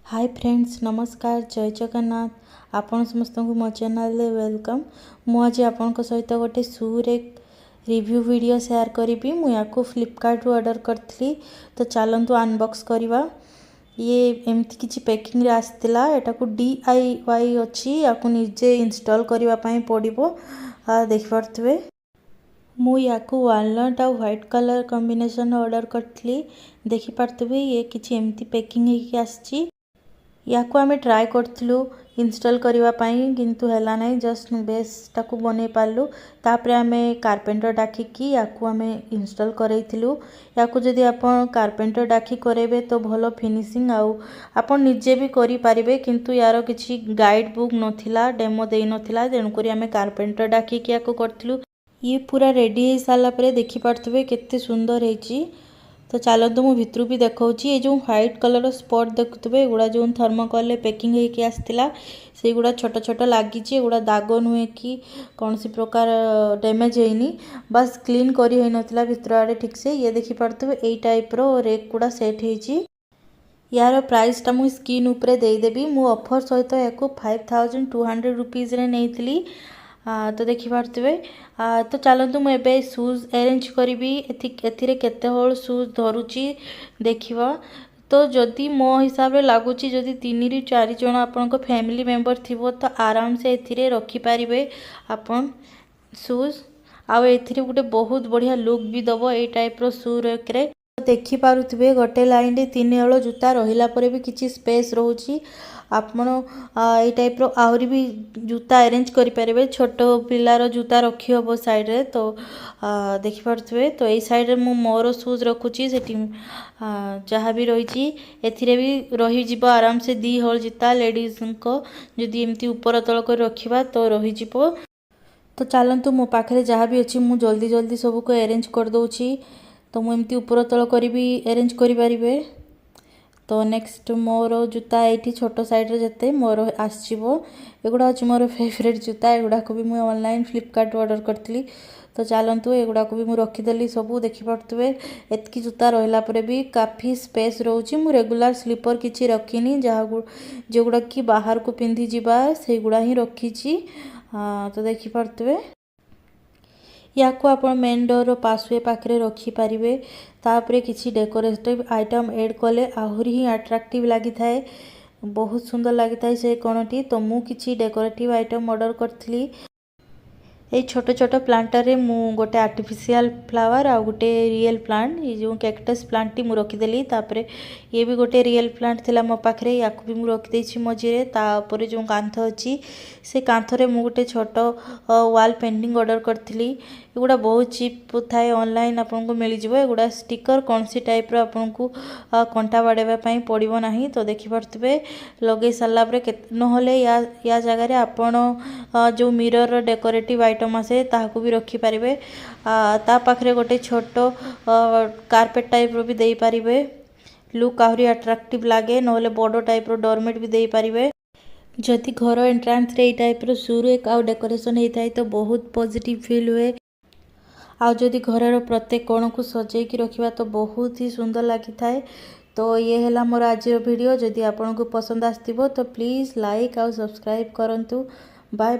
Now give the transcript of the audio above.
Hi friends नमस्कार जय जगन्नाथ आपण समस्त को मो चैनल वेलकम। मु आज आपण सहित गोटे शूर रिव्यू वीडियो शेयर करी। मुझे फ्लिपकार्ट रू ऑर्डर करी तो चलतु अनबॉक्स करवा। ये एमती किसी पैकिंग रे आसला एटा को DIY अच्छी या निजे इंस्टॉल करने पड़ो। देख पारे मु या वालनट आ व्हाइट कलर कॉम्बिनेशन ऑर्डर करी। देखिपे ये किसी एमती पैकिंग होगी या आम ट्राए करूँ इंस्टॉल करने किंतु है ना जस्ट बेसटा को बन पार्लु। तापर आम कारपेंटर डाकिकी या आम इंस्टॉल करूँ। या जदि आप कारपेंटर डाकी करेंगे तो भल फिनिशिंग आप निजे भी करें किंतु यार किसी गाइड बुक नाला डेमो दे नाला तेणुक आम कारपेंटर डाकिकी या करूँ। ये पूरा रेडी हो सारापर देखिपे केते सुंदर है। तो चलतु मु भितर भी देखी ये जो व्हाइट कलर स्पॉट देखुए एगुड़ा जो थर्मोकॉल पैकिंग होगी आसला से गुड़ा छोट छोट लगी। एगुड़ा दाग नुहे कि कौन सी प्रकार डैमेज होनी बस क्लीन करी नाला भितर आड़े ठीक से। ये देखिपे यही टाइप्र रेक गुड़ा सेट होती। यार प्राइसटा मुझे स्क्रीन उपरे देदेवी। मु ऑफर सहित या 5200 रुपीज़ नहीं। तो देखिपे तो चलतु मुझे शूज अरेंज करी एथिरे होल शूज धरुची देखिबा। तो जदि मो हिसाब रे लगुच जदि 3 ରୁ 4 जन आपण फैमिली मेंबर थिबो तो आराम से एथिरे रखी पारिबे आपण शूज। आउ एथिरे गोटे बहुत बढ़िया लुक भी दबो ए टाइप रो शू रेकरे। देखि पारुथिबे गोटे लाइन रे 3 हल जूता रहिला परे भी किछि स्पेस रहउची। आपण ए टाइप रो आहुरी भी जूता अरेंज करि पारिबे। छोट पिलार जूता रखी हबो साइड रे। तो देखि पारुथिबे तो ए साइड रे मु मोर शूज रखुची सेठी जहाँ भी रही एथिरे भी रही जिवो आराम से 2 हल जूता लेडीज को जदि एमती ऊपर तल कर रखिबा तो रही जिवो। तो चलतु मो पाखे जहाँ भी अच्छी मुझे जल्दी जल्दी सब को अरेंज कर दूची। तो मुझे एमती ऊपर तल करी भी अरेंज करें। तो नेक्स्ट मोर जूता ये छोट साइड रे जते मोर आसो एगुड़ा हूँ मोर फेवरेट जूता। एगुड़ा को भी मुझे ऑनलाइन फ्लिपकार्ट ऑर्डर करी। तो चलतु एगुड़ा को भी मुझे रखीदेली सब देखिपे एतकी जूता रहा भी काफ़ी स्पेस रोचे। मु रेगुलर स्लीपर किसी रखीनी जहाँ जोगुड़ा कि बाहर को पिंधि जावा से गुड़ा ही रखी। तो देखिपे या आप मेन डोर पासवे पाखे रखिपारे। तापर किसी डेकोरेटिव आइटम ऐड कले आहरी ही अट्राक्टिव लगी थाए बहुत सुंदर लगी थाए से कणटी। तो मु किसी डेकोरेटिव आइटम ऑर्डर करी। ये छोट छोट प्लांटर रे मु गोटे आर्टिफिशियल फ्लावर आ गोटे रियल प्लांट ये जो कैक्टस प्लांट टी मु रखीदेली। तापर ये भी गोटे रियल प्लांट थिला मो पाखरे या भी मु रखीदेछि मझे। तापर जो कांथ अच्छी से कांथरे मु गोटे छोट वाल पेंटिंग ऑर्डर करी। एगुड़ा बहुत चीप थाए ऑनलाइन आपको मिल जाए। एगुड़ा स्टिकर कौन सी टाइप आपको कंटा बाड़ाई पड़ो ना। तो देखिपे लगे सारापर ना या जगार आपण जो मिरर डेकोरेटिव आइटम आसे ताकू भी रखिपारे। ता पाखरे गोटे छोट कारपेट टाइप रो भी दे पारिबे लुक आहरी अट्राक्टिव लगे। नहले बड़ टाइप रो डोरमेट भी दे पारिबे। जदि घर एंट्रांस रे टाइप रो शुरू एक आउ डेकोरेशन होता है तो बहुत पॉजिटिव फील हुए। आ जदि घर प्रत्येक कोण को सजेकी रखिबा तो बहुत ही सुंदर लगी थाए। तो ये है मोर आज वीडियो। जदि आपको पसंद आसथिबो तो प्लीज़ लाइक आउ सब्सक्राइब करंतु। Bye bye.